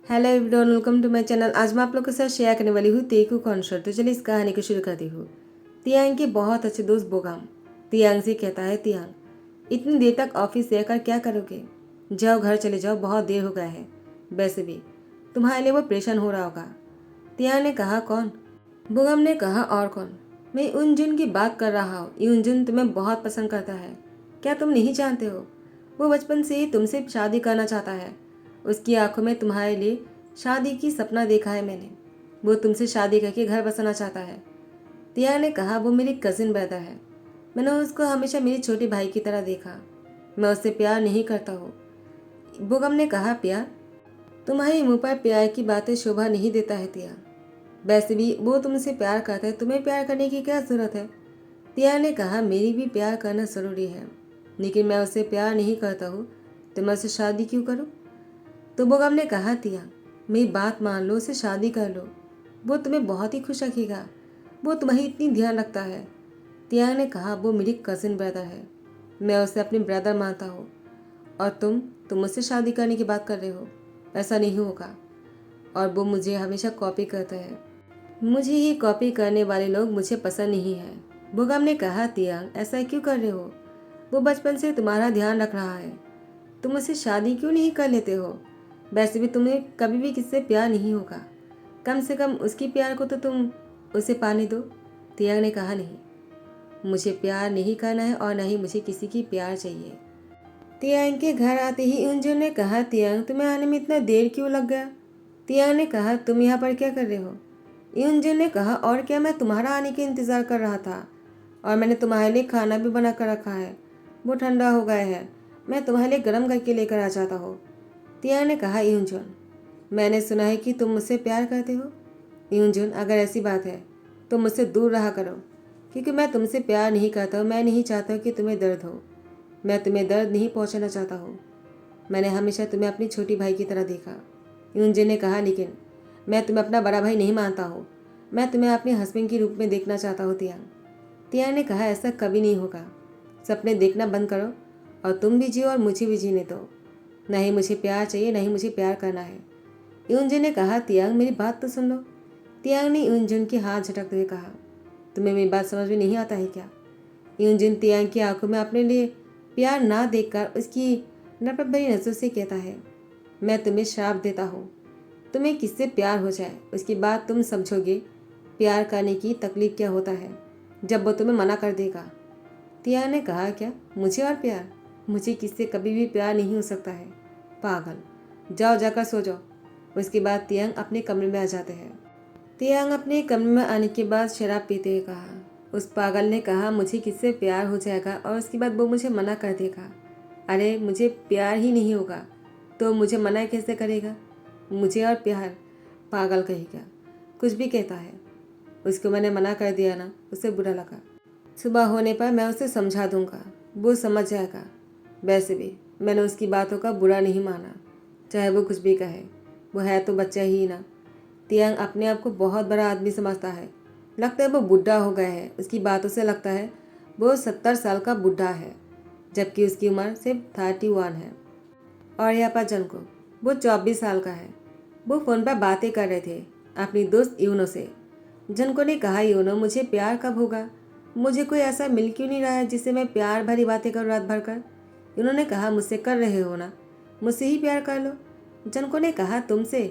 Hello everyone, welcome to my channel. आज मैं आप लोग के साथ शेयर करने वाली हूँ तेकू कॉन्सर्ट। तो चलिए इस कहानी को शुरू करती हूँ। तियांग के बहुत अच्छे दोस्त बोगाम तियांग से कहता है, तियांग इतनी देर तक ऑफिस से आकर क्या करोगे? जाओ घर चले जाओ, बहुत देर हो गया है। वैसे भी तुम्हारे लिए वो परेशान हो रहा होगा। तियांग ने कहा, कौन? बोगाम ने कहा, और कौन? मैं यूनजुन की बात कर रहा हूँ। यूनजुन तुम्हें बहुत पसंद करता है, क्या तुम नहीं जानते हो? वो बचपन से ही तुमसे शादी करना चाहता है। उसकी आंखों में तुम्हारे लिए शादी की सपना देखा है मैंने। वो तुमसे शादी करके घर बसाना चाहता है। तिया ने कहा, वो मेरी कजिन ब्रदर है। मैंने उसको हमेशा मेरे छोटे भाई की तरह देखा। मैं उससे प्यार नहीं करता हूँ। बोगम ने कहा, प्यार? तुम्हारी मुंह पर प्यार की बातें शोभा नहीं देता है तिया। वैसे भी वो तुमसे प्यार करता है, तुम्हें प्यार करने की क्या जरूरत है? तिया ने कहा, मेरी भी प्यार करना जरूरी है, लेकिन मैं उससे प्यार नहीं करता हूँ, तो मैं उससे शादी क्यों करूँ? तो बोगम ने कहा, तिया मेरी बात मान लो, उसे शादी कर लो। वो तुम्हें बहुत ही खुश रखेगा। वो तुम्हारी इतनी ध्यान रखता है। तिया ने कहा, वो मेरी कजिन ब्रदर है, मैं उसे अपने ब्रदर मानता हूँ। और तुम मुझसे शादी करने की बात कर रहे हो? ऐसा नहीं होगा। और वो मुझे हमेशा कॉपी करता है। मुझे ही कॉपी करने वाले लोग मुझे पसंद नहीं है। बोगम ने कहा, तियांग ऐसा क्यों कर रहे हो? वो बचपन से तुम्हारा ध्यान रख रहा है, तुम उससे शादी क्यों नहीं कर लेते हो? वैसे भी तुम्हें कभी भी किससे प्यार नहीं होगा। कम से कम उसकी प्यार को तो तुम उसे पाने दो। तियांग ने कहा, नहीं, मुझे प्यार नहीं करना है और न ही मुझे किसी की प्यार चाहिए। तियांग के घर आते ही यूनजुन ने कहा, तियांग तुम्हें आने में इतना देर क्यों लग गया? तियांग ने कहा, तुम यहाँ पर क्या कर रहे हो? यूनजुन ने कहा, और क्या, मैं तुम्हारा आने के इंतज़ार कर रहा था, और मैंने तुम्हारे लिए खाना भी बना कर रखा है। वो ठंडा हो गया है, मैं तुम्हारे लिए गर्म करके लेकर आ जाता हूँ। तियांग ने कहा, यूनजुन मैंने सुना है कि तुम मुझसे प्यार करते हो। यूनजुन अगर ऐसी बात है तो मुझसे दूर रहा करो, क्योंकि मैं तुमसे प्यार नहीं करता हूँ। मैं नहीं चाहता कि तुम्हें दर्द हो। मैं तुम्हें दर्द नहीं पहुँचाना चाहता हूँ। मैंने हमेशा तुम्हें अपनी छोटी भाई की तरह देखा। यूनजुन ने कहा, लेकिन मैं तुम्हें अपना बड़ा भाई नहीं मानता हूँ। मैं तुम्हें अपने हस्बैंड के रूप में देखना चाहता हूँ। तियांग तियांग ने कहा, ऐसा कभी नहीं होगा। सपने देखना बंद करो और तुम भी जियो और मुझे भी जीने दो। न ही मुझे प्यार चाहिए, न ही मुझे प्यार करना है। यूनजुन ने कहा, तियांग मेरी बात तो सुन लो। तियांग ने यूनजुन के हाथ झटकते हुए कहा, तुम्हें मेरी बात समझ में नहीं आता है क्या? यूनजुन तियांग की आंखों में अपने लिए प्यार ना देखकर उसकी नफरत भरी नजरों से कहता है, मैं तुम्हें श्राप देता हूँ। तुम्हें किससे प्यार हो जाए उसकी बात तुम समझोगे प्यार करने की तकलीफ क्या होता है जब वो तुम्हें मना कर देगा। तियांग ने कहा, क्या मुझे और प्यार? मुझे किससे कभी भी प्यार नहीं हो सकता है, पागल। जाओ जाकर सो जाओ। उसके बाद तियांग अपने कमरे में आ जाते हैं। तियांग अपने कमरे में आने के बाद शराब पीते हुए कहा, उस पागल ने कहा मुझे किससे प्यार हो जाएगा और उसके बाद वो मुझे मना कर देगा। अरे मुझे प्यार ही नहीं होगा तो मुझे मना कैसे करेगा? मुझे और प्यार, पागल कहेगा, कुछ भी कहता है। उसको मैंने मना कर दिया ना, उसे बुरा लगा। सुबह होने पर मैं उसे समझा दूंगा, वो समझ जाएगा। वैसे भी मैंने उसकी बातों का बुरा नहीं माना, चाहे वो कुछ भी कहे। वो है तो बच्चा ही ना। तियांग अपने आप को बहुत बड़ा आदमी समझता है। लगता है वो बुढ़ा हो गया है। उसकी बातों से लगता है वो 70 साल का बुढ़ा है, जबकि उसकी उम्र सिर्फ 31 है। और यहाँ पर जनको, वो 24 साल का है। वो फ़ोन पर बातें कर रहे थे अपनी दोस्त यूनो से। जनको ने कहा, यूनो मुझे प्यार कब होगा? मुझे कोई ऐसा मिल क्यों नहीं रहा है जिससे मैं प्यार भरी बातें करूँ रात भर कर? उन्होंने कहा, मुझसे कर रहे हो ना, मुझसे ही प्यार कर लो। जनको ने कहा, तुमसे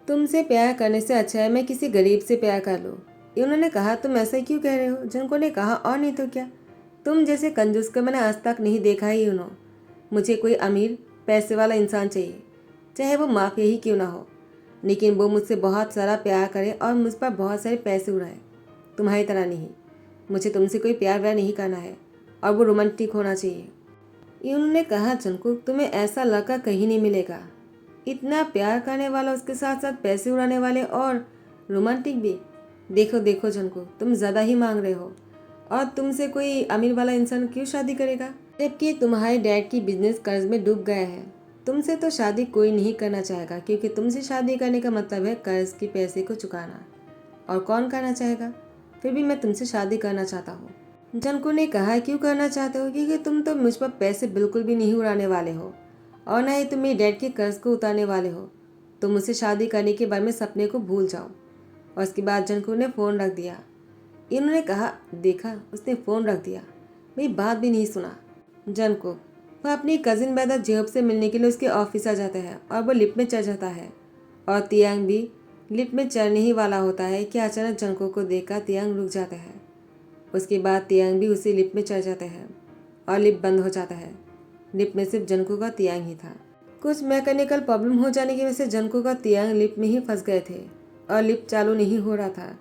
तुमसे प्यार करने से अच्छा है मैं किसी गरीब से प्यार कर लूँ। उन्होंने कहा, तुम ऐसा क्यों कह रहे हो? जनको ने कहा, और नहीं तो क्या, तुम जैसे कंजूस को मैंने आज तक नहीं देखा ही। मुझे कोई अमीर पैसे वाला इंसान चाहिए, चाहे वो माफिया ही क्यों ना हो, लेकिन वो मुझसे बहुत सारा प्यार करे और मुझ पर बहुत सारे पैसे उड़ाए। तुम्हारी तरह नहीं। मुझे तुमसे कोई प्यार व्यार नहीं करना है और वो रोमांटिक होना चाहिए। उन्होंने कहा, जंकुक तुम्हें ऐसा लड़का कहीं नहीं मिलेगा। इतना प्यार करने वाला, उसके साथ साथ पैसे उड़ाने वाले और रोमांटिक भी। देखो देखो जंकुक, तुम ज़्यादा ही मांग रहे हो। और तुमसे कोई अमीर वाला इंसान क्यों शादी करेगा, जबकि तुम्हारे डैड की बिजनेस कर्ज में डूब गया है। तुमसे तो शादी कोई नहीं करना चाहेगा, क्योंकि तुमसे शादी करने का मतलब है कर्ज के पैसे को चुकाना। और कौन करना चाहेगा? फिर भी मैं तुमसे शादी करना चाहता हूँ। जंकू ने कहा, क्यों करना चाहते हो? क्योंकि तुम तो मुझ पर पैसे बिल्कुल भी नहीं उड़ाने वाले हो और ना ही तुम मेरे डैड के कर्ज को उतारने वाले हो। तुम मुझसे शादी करने के बारे में सपने को भूल जाओ। और उसके बाद जंकुक ने फ़ोन रख दिया। इन्होंने कहा, देखा उसने फ़ोन रख दिया, मेरी बात भी नहीं सुना। जंकुक वह अपनी कजिन बेदा जेहब से मिलने के लिए उसके ऑफिस आ जाता है और वो लिफ्ट में चढ़ जाता है और तियांग भी लिफ्ट में चढ़ने ही वाला होता है कि अचानक जंकुक को देखकर तियांग रुक जाता है। उसके बाद तियांग भी उसी लिफ्ट में चढ़ जाता है और लिफ्ट बंद हो जाता है। लिफ्ट में सिर्फ जंकुक और तियांग ही था। कुछ मैकेनिकल प्रॉब्लम हो जाने की वजह से जंकुक और तियांग लिफ्ट में ही फंस गए थे और लिफ्ट चालू नहीं हो रहा था।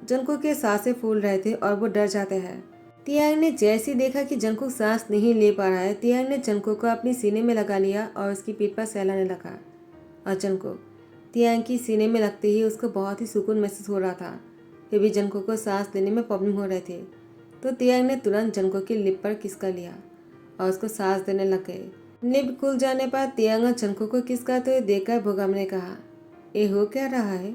जंकुक के सांसें फूल रहे थे और वो डर जाते हैं। तियांग ने जैसे देखा कि जंकुक सांस नहीं ले पा रहा है, तियांग ने जंकुक को अपनी सीने में लगा लिया और उसकी पीठ पर सहलाने लगा। और जंकुक तियांग की सीने में लगते ही उसको बहुत ही सुकून महसूस हो रहा था। फिर भी जंकुक को सांस लेने में प्रॉब्लम हो रहे थे, तो तियांग ने तुरंत जंकुक की लिप पर किस कर लिया और उसको सांस देने लग गए। लिप खुल जाने पर तियांग और जंकुक को किस करते हुए देखकर बोगम ने कहा, ये हो क्या रहा है?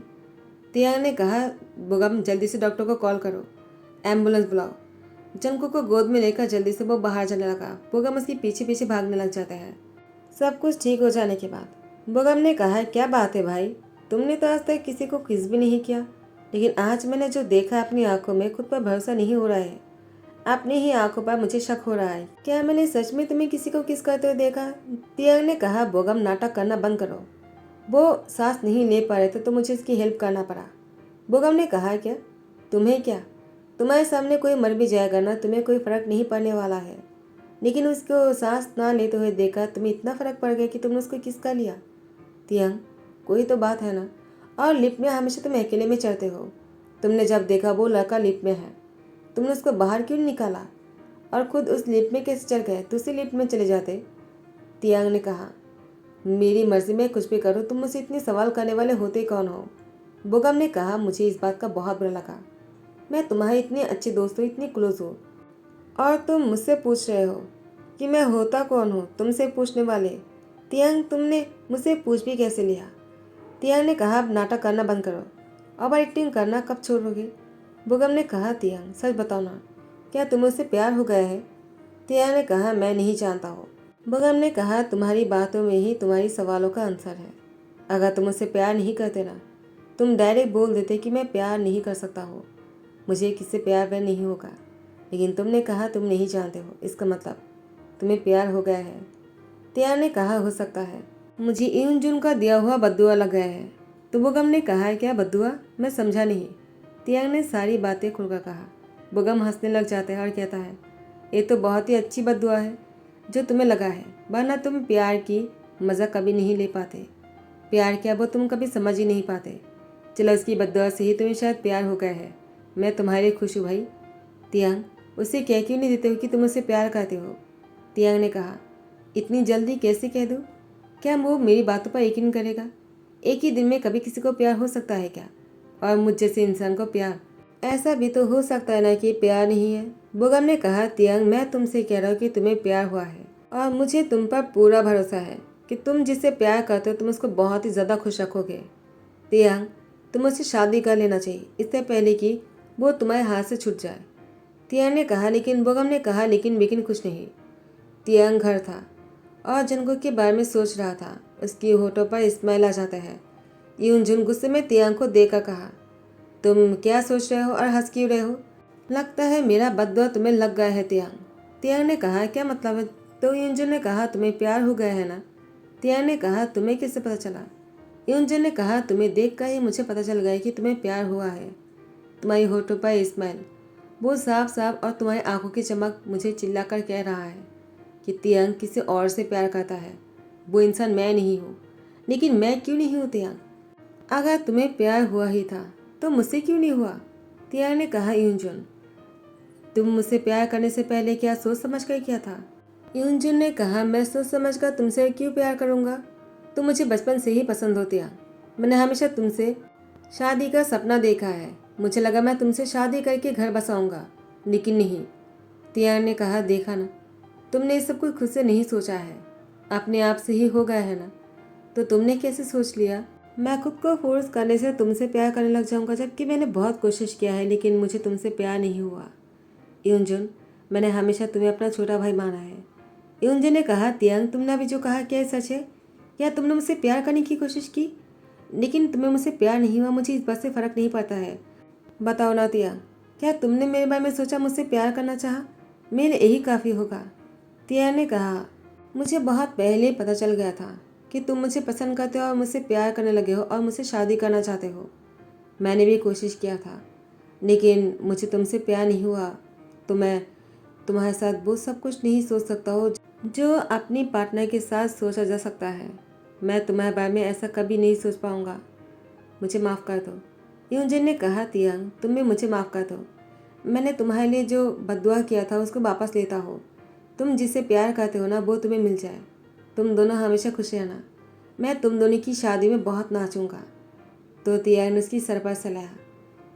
तियांग ने कहा, बोगम जल्दी से डॉक्टर को कॉल करो, एम्बुलेंस बुलाओ। जंकुक को गोद में लेकर जल्दी से वो बाहर जाने लगा। बोगम उसके पीछे पीछे भागने लग जाता है। सब कुछ ठीक हो जाने के बाद बोगम ने कहा, क्या बात है भाई, तुमने तो आज तक किसी को किस भी नहीं किया, लेकिन आज मैंने जो देखा अपनी आंखों में खुद पर भरोसा नहीं हो रहा है। अपनी ही आंखों पर मुझे शक हो रहा है। क्या मैंने सच में तुम्हें किसी को किस करते हुए देखा? तियांग ने कहा, बोगम नाटक करना बंद करो। वो सांस नहीं ले पा रहे थे तो मुझे इसकी हेल्प करना पड़ा। बोगम ने कहा, क्या तुम्हें क्या? तुम्हारे सामने कोई मर भी जाएगा ना, तुम्हें कोई फर्क नहीं पड़ने वाला है, लेकिन उसको सांस ना लेते हुए देखा तुम्हें इतना फर्क पड़ गया कि तुमने उसको किस कर लिया। तियांग, कोई तो बात है ना? और लिफ्ट में हमेशा तुम अकेले में चढ़ते हो। तुमने जब देखा वो लड़का लिफ्ट में है, तुमने उसको बाहर क्यों नहीं निकाला और खुद उस लिफ्ट में कैसे चढ़ गए? दूसरी लिफ्ट में चले जाते। तियांग ने कहा, मेरी मर्जी में कुछ भी करूँ, तुम मुझसे इतने सवाल करने वाले होते कौन हो? बोगम ने कहा, मुझे इस बात का बहुत बुरा लगा। मैं तुम्हारी इतनी अच्छी दोस्त हूँ, इतनी क्लोज हूँ, और तुम मुझसे पूछ रहे हो कि मैं होता कौन हूँ तुमसे पूछने वाले? तियांग, तुमने मुझसे पूछ भी कैसे लिया? तियांग ने कहा, अब नाटक करना बंद करो, अब एक्टिंग करना कब छोड़ोगे? बोगम ने कहा, तियांग सच बताओ ना, क्या तुम्हें उससे प्यार हो गया है? तियांग ने कहा, मैं नहीं जानता हूँ। बोगम ने कहा, तुम्हारी बातों में ही तुम्हारी सवालों का आंसर है। अगर तुम उससे प्यार नहीं करते ना, तुम डायरेक्ट बोल देते कि मैं प्यार नहीं कर सकता हूँ, मुझे किससे प्यार व्यार नहीं होगा। लेकिन तुमने कहा तुम नहीं जानते हो, इसका मतलब तुम्हें प्यार हो गया है। तियांग ने कहा, हो सकता है मुझे यूनजुन का दिया हुआ बद्दुआ लग गया है। तो बोगम ने कहा, क्या बद्दुआ? मैं समझा नहीं। तियांग ने सारी बातें खुलकर कहा। बोगम हंसने लग जाता है और कहता है, ये तो बहुत ही अच्छी बद्दुआ है जो तुम्हें लगा है, वरना तुम प्यार की मज़ा कभी नहीं ले पाते। प्यार क्या वो तुम कभी समझ ही नहीं पाते। चलो, उसकी बद्दुआ से ही तुम्हें शायद प्यार हो गया है। मैं तुम्हारे लिए खुश हूँ भाई। तियांग, उसे कह क्यों नहीं देते हो कि तुम उससे प्यार करते हो? तियांग ने कहा, इतनी जल्दी कैसे कह दूँ? क्या वो मेरी बातों पर यकीन करेगा? एक ही दिन में कभी किसी को प्यार हो सकता है क्या? और मुझ जैसे इंसान को प्यार? ऐसा भी तो हो सकता है ना कि प्यार नहीं है। बोगम ने कहा, तियांग, मैं तुमसे कह रहा हूँ कि तुम्हें प्यार हुआ है और मुझे तुम पर पूरा भरोसा है कि तुम जिससे प्यार करते हो तुम उसको बहुत ही ज़्यादा खुश रखोगे। तियांग, तुम उससे शादी कर लेना चाहिए इससे पहले कि वो तुम्हारे हाथ से छूट जाए। तियांग ने कहा, लेकिन बोगम ने कहा, लेकिन कुछ नहीं। तियांग घर था और जंकुक के बारे में सोच रहा था। उसकी होठों पर स्माइल आ जाता है। यूनजुन गुस्से में तियांग को देखकर कहा, तुम क्या सोच रहे हो और हंस क्यों रहे हो? लगता है मेरा बद्दुआ तुम्हें लग गया है। तियांग तियांग ने कहा, क्या मतलब है? तो यूनजुन ने कहा, तुम्हें प्यार हो गया है ना? तियांग ने कहा, तुम्हें कैसे पता चला? यूनजुन ने कहा, तुम्हें देख कर ही मुझे पता चल गया कि तुम्हें प्यार हुआ है। तुम्हारी होठों पर स्माइल, वो साफ साफ, और तुम्हारी आंखों की चमक मुझे चिल्लाकर कह रहा है कि तियांग किसी और से प्यार करता है। वो इंसान मैं नहीं हूँ। लेकिन मैं क्यों नहीं हूँ तियांग? अगर तुम्हें प्यार हुआ ही था तो मुझसे क्यों नहीं हुआ? तियांग ने कहा, यूनजुन, तुम मुझसे प्यार करने से पहले क्या सोच समझ कर किया था? यूनजुन ने कहा, मैं सोच समझ कर तुमसे क्यों प्यार करूँगा? तुम मुझे बचपन से ही पसंद हो तियांग। मैंने हमेशा तुमसे शादी का सपना देखा है। मुझे लगा मैं तुमसे शादी करके घर बसाऊंगा, लेकिन नहीं। तियांग ने कहा, देखा ना, तुमने ये सब कुछ खुद से नहीं सोचा है, अपने आप से ही हो गया है ना। तो तुमने कैसे सोच लिया मैं खुद को फोर्स करने से तुमसे प्यार करने लग जाऊंगा, जबकि मैंने बहुत कोशिश किया है लेकिन मुझे तुमसे प्यार नहीं हुआ। यूनजुन, मैंने हमेशा तुम्हें अपना छोटा भाई माना है। यूनजुन ने कहा, तियांग, तुमने अभी जो कहा क्या ये सच है? क्या तुमने मुझसे प्यार करने की कोशिश की? लेकिन तुम्हें मुझसे प्यार नहीं हुआ, मुझे इस बात से फ़र्क नहीं पड़ता है। बताओ ना तियांग, क्या तुमने मेरे बारे में सोचा, मुझसे प्यार करना चाहा? मेरे यही काफ़ी होगा। तियांग ने कहा, मुझे बहुत पहले पता चल गया था कि तुम मुझे पसंद करते हो और मुझसे प्यार करने लगे हो और मुझसे शादी करना चाहते हो। मैंने भी कोशिश किया था, लेकिन मुझे तुमसे प्यार नहीं हुआ। तो मैं तुम्हारे साथ वो सब कुछ नहीं सोच सकता हो जो अपनी पार्टनर के साथ सोचा जा सकता है। मैं तुम्हारे बारे में ऐसा कभी नहीं सोच पाऊंगा। मुझे माफ़ कर दो। यूजिन ने कहा, तियांग तुम भी मुझे माफ़ कर दो। मैंने तुम्हारे लिए जो बद्दुआ किया था उसको वापस लेता हो। तुम जिससे प्यार करते हो ना वो तुम्हें मिल जाए। तुम दोनों हमेशा खुश रहना। मैं तुम दोनों की शादी में बहुत नाचूंगा। तो तियांग ने उसकी सर पर सलाया।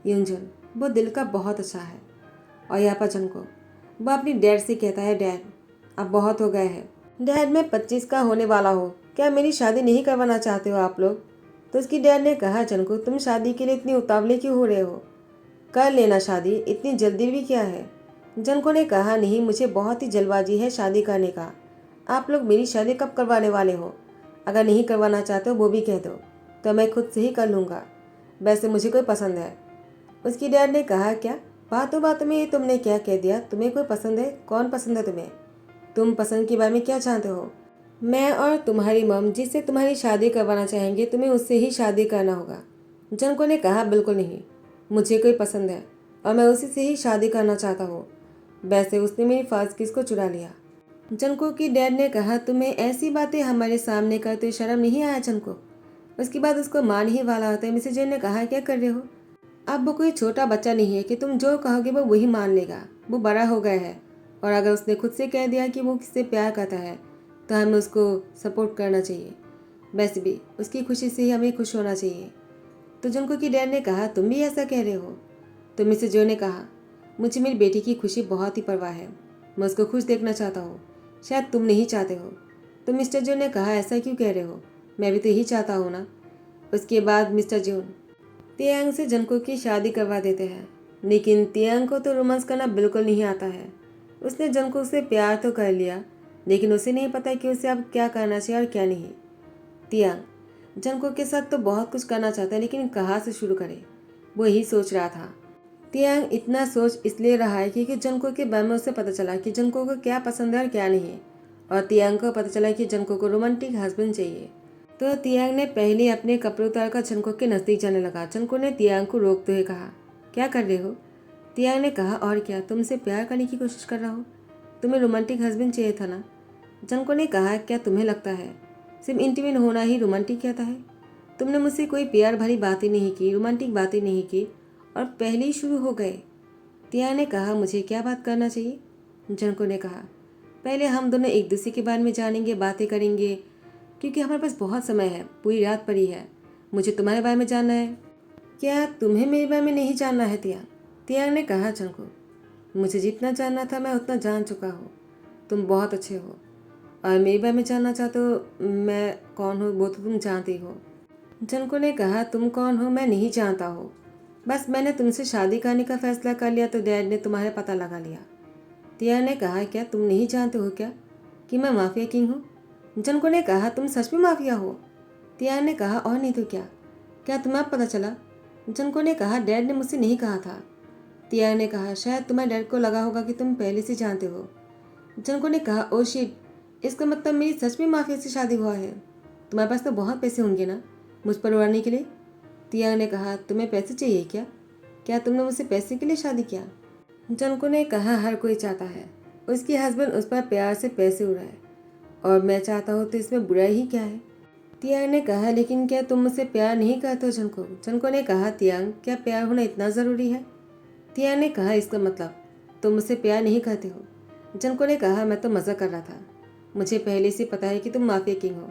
यूजुन, वो दिल का बहुत अच्छा है। और यहाँ पर जन को वो अपनी डैड से कहता है, डैड अब बहुत हो गए हैं। डैड मैं 25 का होने वाला हो, क्या मेरी शादी नहीं करवाना चाहते हो आप लोग? तो उसकी डैड ने कहा, जनको तुम शादी के लिए इतनी उतावले क्यों हो रहे हो? कर लेना शादी, इतनी जल्दी भी क्या है? जनको ने कहा, नहीं मुझे बहुत ही जल्दबाजी है शादी करने का। आप लोग मेरी शादी कब करवाने वाले हो? अगर नहीं करवाना चाहते हो वो भी कह दो, तो मैं खुद से ही कर लूँगा। वैसे मुझे कोई पसंद है। उसकी डैड ने कहा, क्या बातों बातों में ये तुमने क्या कह दिया? तुम्हें कोई पसंद है? कौन पसंद है तुम्हें? तुम पसंद के बारे में क्या जानते हो? मैं और तुम्हारी मम जिससे तुम्हारी शादी करवाना चाहेंगे तुम्हें उससे ही शादी करना होगा। जनको ने कहा, बिल्कुल नहीं, मुझे कोई पसंद है और मैं उसी से ही शादी करना चाहता हूँ। वैसे उसने मेरी फर्स्ट किस को चुरा लिया। जनको की डैड ने कहा, तुम्हें ऐसी बातें हमारे सामने करते शर्म नहीं आया जनको? उसके बाद उसको मान ही वाला होता है। मिसेज जैन ने कहा, क्या कर रहे हो? अब वो कोई छोटा बच्चा नहीं है कि तुम जो कहोगे वो वही मान लेगा। वो बड़ा हो गया है और अगर उसने खुद से कह दिया कि वो किससे प्यार करता है तो हमें उसको सपोर्ट करना चाहिए। वैसे भी उसकी खुशी से ही हमें खुश होना चाहिए। तो जंको की डैड ने कहा, तुम भी ऐसा कह रहे हो? तो मिसेज जो ने कहा, मुझे मेरी बेटी की खुशी बहुत ही परवाह है। मैं उसको खुश देखना चाहता हूँ, शायद तुम नहीं चाहते हो। तो मिस्टर जो ने कहा, ऐसा क्यों कह रहे हो? मैं भी तो यही चाहता हूँ ना। उसके बाद मिस्टर जून तियांग से जनको की शादी करवा देते हैं, लेकिन तियांग को तो रोमांस करना बिल्कुल नहीं आता है। उसने जनको से प्यार तो कर लिया, लेकिन उसे नहीं पता कि उसे अब क्या करना चाहिए और क्या नहीं। तियांग जनको के साथ तो बहुत कुछ करना चाहता है, लेकिन कहाँ से शुरू करे वो यही सोच रहा था। तियांग इतना सोच इसलिए रहा है क्योंकि जनको के बारे में उसे पता चला कि जनको को क्या पसंद है और क्या नहीं। और तियांग को पता चला कि जनको को रोमांटिक हस्बैंड चाहिए। तो तियांग ने पहले अपने कपड़े उतार कर जनको के नज़दीक जाने लगा। जनको ने तियांग को रोकते हुए कहा, क्या कर रहे हो? तियांग ने कहा, और क्या, तुमसे प्यार करने की कोशिश कर रहा हूँ। तुम्हें रोमांटिक हस्बैंड चाहिए था ना? जनको ने कहा, क्या तुम्हें लगता है सिर्फ इंटीमेट होना ही रोमांटिक कहता है? तुमने मुझसे कोई प्यार भरी बातें नहीं की, रोमांटिक बातें नहीं की और पहले ही शुरू हो गए। तियांग ने कहा, मुझे क्या बात करना चाहिए? जनको ने कहा, पहले हम दोनों एक दूसरे के बारे में जानेंगे, बातें करेंगे, क्योंकि हमारे पास बहुत समय है, पूरी रात पड़ी है। मुझे तुम्हारे बारे में जानना है। क्या तुम्हें मेरे बारे में नहीं जानना है तियांग? तियांग ने कहा, जनको मुझे जितना जानना था मैं उतना जान चुका हूँ। तुम बहुत अच्छे हो और मेरे बारे में जानना चाहते हो मैं कौन हूँ वो तो तुम जानती हो। जनको ने कहा, तुम कौन हो मैं नहीं जानता हो। बस मैंने तुमसे शादी करने का फैसला कर लिया तो डैड ने तुम्हारा पता लगा लिया। तियांग ने कहा, क्या तुम नहीं जानते हो क्या कि मैं माफिया किंग हूँ? जनको ने कहा, तुम सच में माफिया हो? तियांग ने कहा, और नहीं तो क्या तुम्हें अब पता चला? जनको ने कहा, डैड ने मुझसे नहीं कहा था। तियांग ने कहा, शायद तुम्हारे डैड को लगा होगा कि तुम पहले से जानते हो। जनको ने कहा, ओ शिट, इसका मतलब मेरी सच में माफिया से शादी हुआ है। तुम्हारे पास तो बहुत पैसे होंगे ना मुझ पर उड़ाने के लिए। तियांग ने कहा, तुम्हें पैसे चाहिए क्या? क्या तुमने मुझसे पैसे के लिए शादी किया? जनको ने कहा, हर कोई चाहता है उसकी हस्बैंड उस पर प्यार से पैसे उड़ाए और मैं चाहता हूँ तो इसमें बुराई ही क्या है? तियांग ने कहा, लेकिन क्या तुम मुझसे प्यार नहीं करते हो जनको? जनको ने कहा, तियांग क्या प्यार होना इतना ज़रूरी है? तियांग ने कहा, इसका मतलब तुम मुझसे प्यार नहीं करते हो। जनको ने कहा, मैं तो मज़ा कर रहा था। मुझे पहले से पता है कि तुम माफिया किंग हो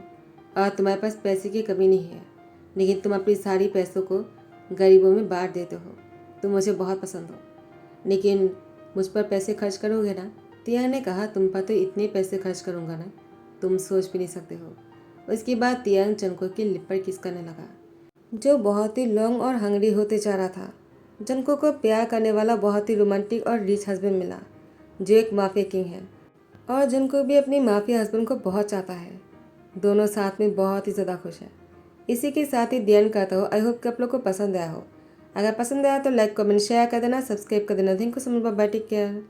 और तुम्हारे पास पैसे की कमी नहीं है, लेकिन तुम अपनी सारी पैसों को गरीबों में बांट देते हो। तुम मुझे बहुत पसंद हो, लेकिन मुझ पर पैसे खर्च करोगे ना? तियांग ने कहा, तुम पर तो इतने पैसे खर्च करूँगा ना तुम सोच भी नहीं सकते हो। उसके बाद तियांग जनको की लिप पर किस करने लगा, जो बहुत ही लॉन्ग और हंगरी होते जा रहा था। जनको को प्यार करने वाला बहुत ही रोमांटिक और रिच हस्बैंड मिला जो एक माफिया किंग है और जनको भी अपनी माफिया हस्बैंड को बहुत चाहता है। दोनों साथ में बहुत ही ज़्यादा खुश है। इसी के साथ ही ध्यान करता हो, आई होप कि आप लोग को पसंद आया हो। अगर पसंद आया तो लाइक कमेंट शेयर कर देना, सब्सक्राइब कर देना। Thank you so much, bye bye, take care.